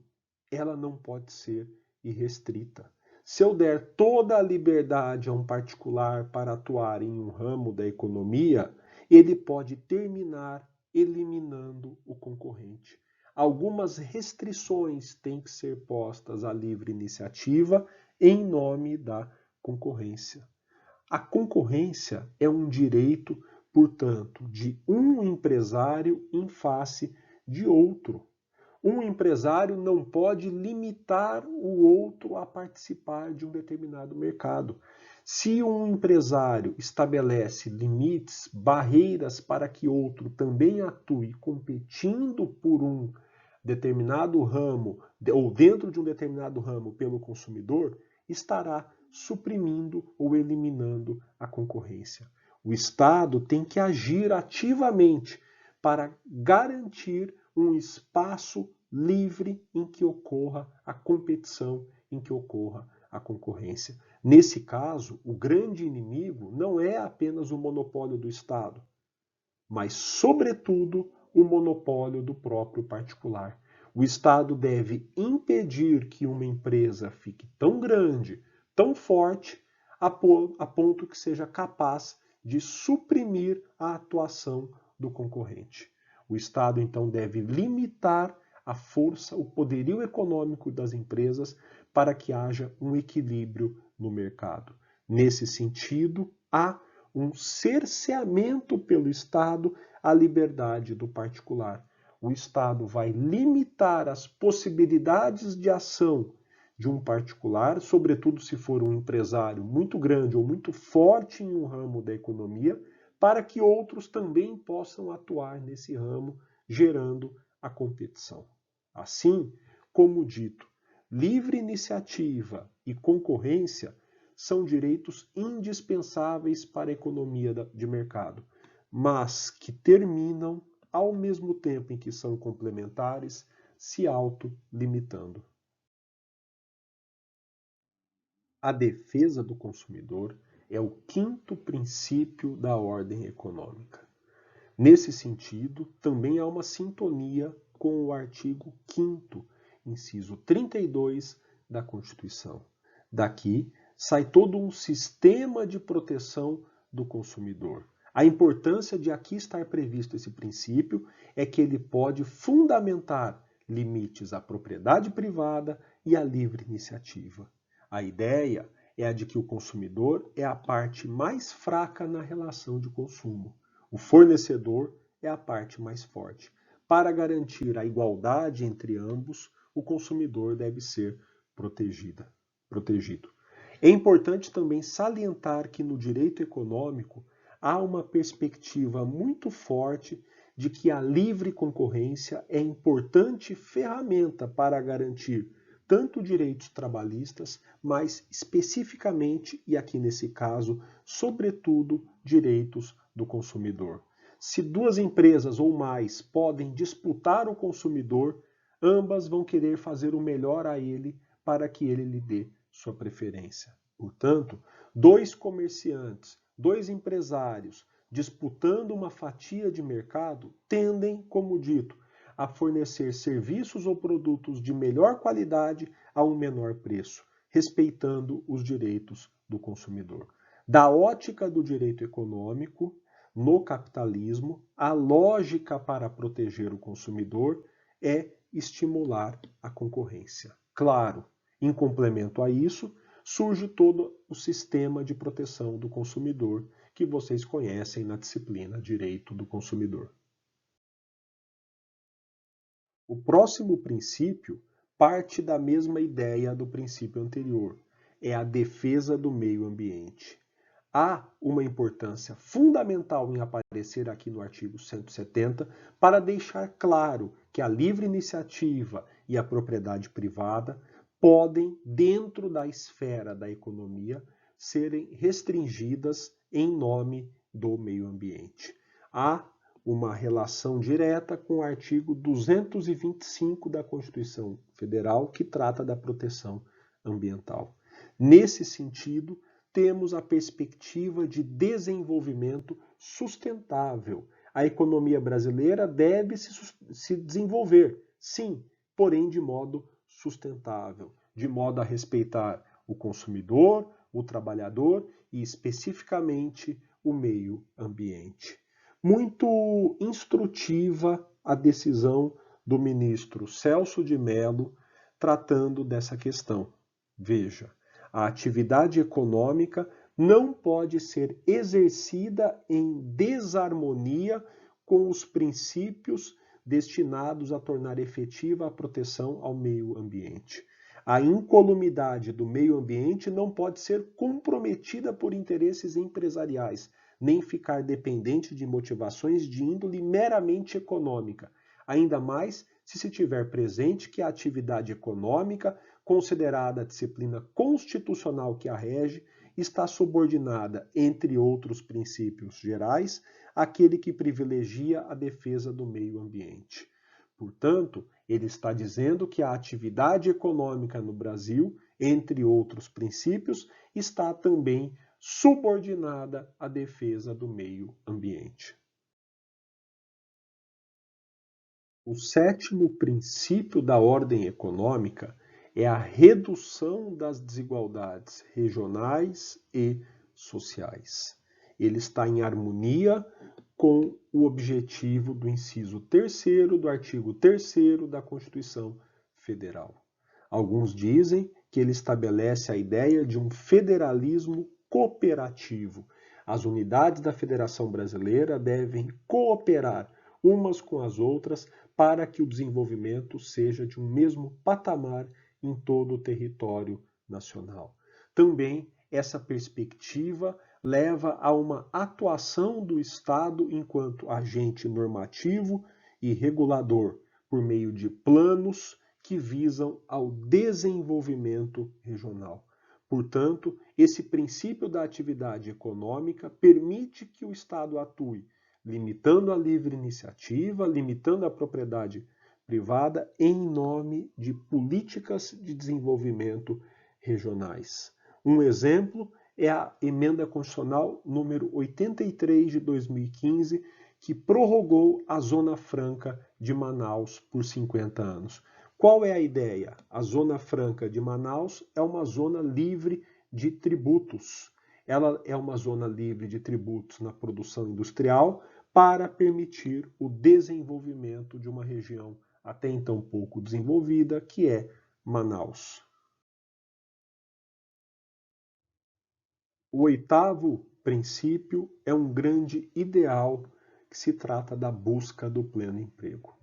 Speaker 1: ela não pode ser irrestrita. Se eu der toda a liberdade a um particular para atuar em um ramo da economia, ele pode terminar eliminando o concorrente. Algumas restrições têm que ser postas à livre iniciativa em nome da concorrência. A concorrência é um direito, portanto, de um empresário em face de outro. Um empresário não pode limitar o outro a participar de um determinado mercado. Se um empresário estabelece limites, barreiras para que outro também atue competindo por um determinado ramo ou dentro de um determinado ramo pelo consumidor, estará suprimindo ou eliminando a concorrência. O Estado tem que agir ativamente para garantir um espaço livre em que ocorra a competição, em que ocorra a concorrência. Nesse caso, o grande inimigo não é apenas o monopólio do Estado, mas, sobretudo, o monopólio do próprio particular. O Estado deve impedir que uma empresa fique tão grande, tão forte, a ponto que seja capaz de suprimir a atuação do concorrente. O Estado, então, deve limitar a força, o poderio econômico das empresas para que haja um equilíbrio no mercado. Nesse sentido, há um cerceamento pelo Estado à liberdade do particular. O Estado vai limitar as possibilidades de ação de um particular, sobretudo se for um empresário muito grande ou muito forte em um ramo da economia, para que outros também possam atuar nesse ramo, gerando a competição. Assim, como dito, livre iniciativa e concorrência são direitos indispensáveis para a economia de mercado, mas que terminam, ao mesmo tempo em que são complementares, se autolimitando. A defesa do consumidor é o quinto princípio da ordem econômica. Nesse sentido, também há uma sintonia com o artigo 5º, inciso 32 da Constituição. Daqui sai todo um sistema de proteção do consumidor. A importância de aqui estar previsto esse princípio é que ele pode fundamentar limites à propriedade privada e à livre iniciativa. A ideia é a de que o consumidor é a parte mais fraca na relação de consumo. O fornecedor é a parte mais forte. Para garantir a igualdade entre ambos, o consumidor deve ser protegido. É importante também salientar que no direito econômico há uma perspectiva muito forte de que a livre concorrência é importante ferramenta para garantir tanto direitos trabalhistas, mas especificamente, e aqui nesse caso, sobretudo, direitos do consumidor. Se duas empresas ou mais podem disputar o consumidor, ambas vão querer fazer o melhor a ele para que ele lhe dê sua preferência. Portanto, dois comerciantes, dois empresários disputando uma fatia de mercado tendem, como dito, a fornecer serviços ou produtos de melhor qualidade a um menor preço, respeitando os direitos do consumidor. Da ótica do direito econômico, no capitalismo, a lógica para proteger o consumidor é estimular a concorrência. Claro, em complemento a isso, surge todo o sistema de proteção do consumidor, que vocês conhecem na disciplina Direito do Consumidor. O próximo princípio parte da mesma ideia do princípio anterior, é a defesa do meio ambiente. Há uma importância fundamental em aparecer aqui no artigo 170 para deixar claro que a livre iniciativa e a propriedade privada podem, dentro da esfera da economia, serem restringidas em nome do meio ambiente. Há uma relação direta com o artigo 225 da Constituição Federal, que trata da proteção ambiental. Nesse sentido, temos a perspectiva de desenvolvimento sustentável. A economia brasileira deve se desenvolver, sim, porém de modo sustentável, de modo a respeitar o consumidor, o trabalhador e especificamente o meio ambiente. Muito instrutiva a decisão do ministro Celso de Mello tratando dessa questão. Veja, a atividade econômica não pode ser exercida em desarmonia com os princípios destinados a tornar efetiva a proteção ao meio ambiente. A incolumidade do meio ambiente não pode ser comprometida por interesses empresariais, nem ficar dependente de motivações de índole meramente econômica, ainda mais se tiver presente que a atividade econômica, considerada a disciplina constitucional que a rege, está subordinada, entre outros princípios gerais, àquele que privilegia a defesa do meio ambiente. Portanto, ele está dizendo que a atividade econômica no Brasil, entre outros princípios, está também subordinada à defesa do meio ambiente. O sétimo princípio da ordem econômica é a redução das desigualdades regionais e sociais. Ele está em harmonia com o objetivo do inciso 3º do artigo 3º da Constituição Federal. Alguns dizem que ele estabelece a ideia de um federalismo cooperativo. As unidades da Federação Brasileira devem cooperar umas com as outras para que o desenvolvimento seja de um mesmo patamar em todo o território nacional. Também essa perspectiva leva a uma atuação do Estado enquanto agente normativo e regulador, por meio de planos que visam ao desenvolvimento regional. Portanto, esse princípio da atividade econômica permite que o Estado atue, limitando a livre iniciativa, limitando a propriedade privada em nome de políticas de desenvolvimento regionais. Um exemplo é a Emenda Constitucional número 83 de 2015, que prorrogou a Zona Franca de Manaus por 50 anos. Qual é a ideia? A Zona Franca de Manaus é uma zona livre de tributos. Ela é uma zona livre de tributos na produção industrial para permitir o desenvolvimento de uma região até então pouco desenvolvida, que é Manaus. O oitavo princípio é um grande ideal que se trata da busca do pleno emprego.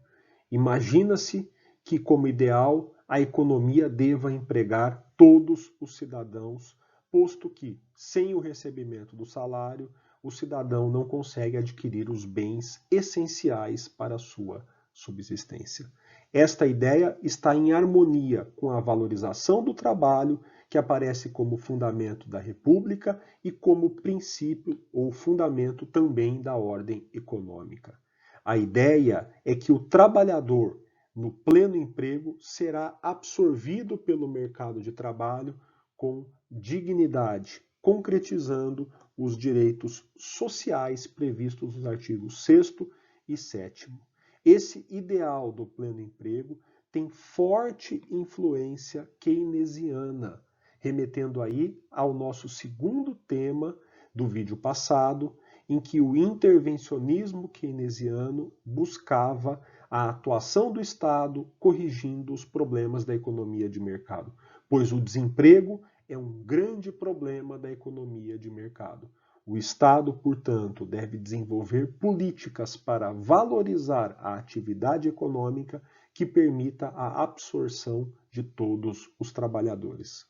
Speaker 1: Imagina-se que, como ideal, a economia deva empregar todos os cidadãos, posto que, sem o recebimento do salário, o cidadão não consegue adquirir os bens essenciais para a sua subsistência. Esta ideia está em harmonia com a valorização do trabalho, que aparece como fundamento da República e como princípio ou fundamento também da ordem econômica. A ideia é que o trabalhador, no pleno emprego, será absorvido pelo mercado de trabalho com dignidade, concretizando os direitos sociais previstos nos artigos 6º e 7º. Esse ideal do pleno emprego tem forte influência keynesiana, remetendo aí ao nosso segundo tema do vídeo passado, em que o intervencionismo keynesiano buscava a atuação do Estado corrigindo os problemas da economia de mercado, pois o desemprego é um grande problema da economia de mercado. O Estado, portanto, deve desenvolver políticas para valorizar a atividade econômica que permita a absorção de todos os trabalhadores.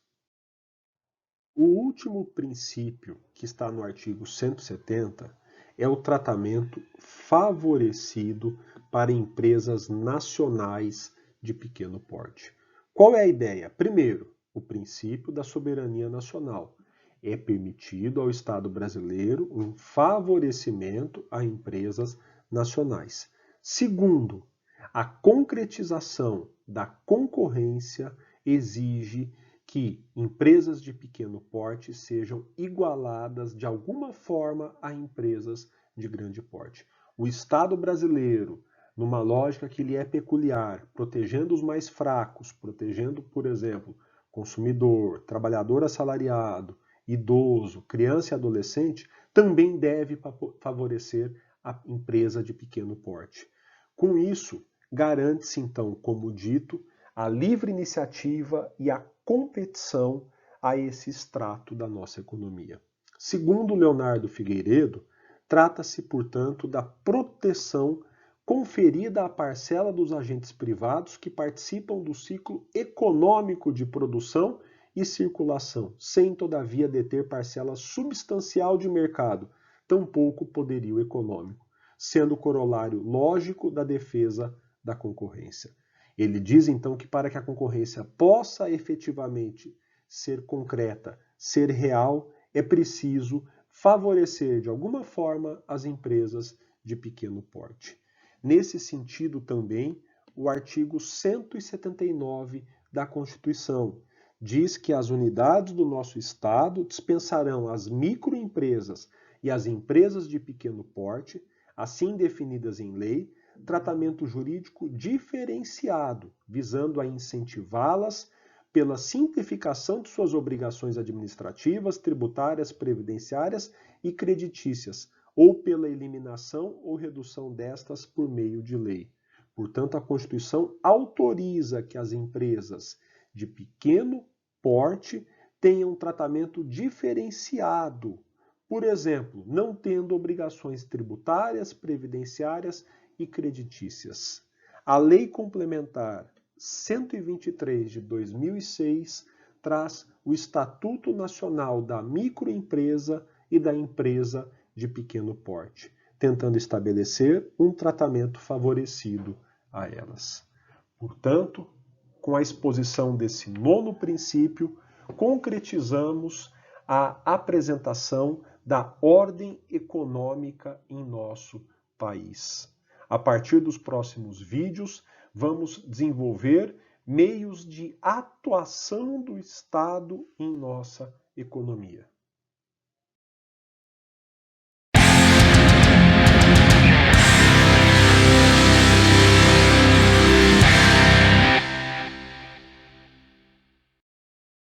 Speaker 1: O último princípio, que está no artigo 170, é o tratamento favorecido para empresas nacionais de pequeno porte. Qual é a ideia? Primeiro, o princípio da soberania nacional. É permitido ao Estado brasileiro um favorecimento a empresas nacionais. Segundo, a concretização da concorrência exige que empresas de pequeno porte sejam igualadas de alguma forma a empresas de grande porte. O Estado brasileiro, numa lógica que lhe é peculiar, protegendo os mais fracos, protegendo, por exemplo, consumidor, trabalhador assalariado, idoso, criança e adolescente, também deve favorecer a empresa de pequeno porte. Com isso, garante-se então, como dito, a livre iniciativa e a competição a esse extrato da nossa economia. Segundo Leonardo Figueiredo, trata-se, portanto, da proteção conferida à parcela dos agentes privados que participam do ciclo econômico de produção e circulação, sem, todavia, deter parcela substancial de mercado, tampouco poderio econômico, sendo corolário lógico da defesa da concorrência. Ele diz, então, que para que a concorrência possa efetivamente ser concreta, ser real, é preciso favorecer, de alguma forma, as empresas de pequeno porte. Nesse sentido, também, o artigo 179 da Constituição diz que as unidades do nosso Estado dispensarão às microempresas e às empresas de pequeno porte, assim definidas em lei, tratamento jurídico diferenciado, visando a incentivá-las pela simplificação de suas obrigações administrativas, tributárias, previdenciárias e creditícias, ou pela eliminação ou redução destas por meio de lei. Portanto, a Constituição autoriza que as empresas de pequeno porte tenham um tratamento diferenciado, por exemplo, não tendo obrigações tributárias, previdenciárias e creditícias. A Lei Complementar 123 de 2006 traz o Estatuto Nacional da Microempresa e da Empresa de Pequeno Porte, tentando estabelecer um tratamento favorecido a elas. Portanto, com a exposição desse nono princípio, concretizamos a apresentação da ordem econômica em nosso país. A partir dos próximos vídeos, vamos desenvolver meios de atuação do Estado em nossa economia.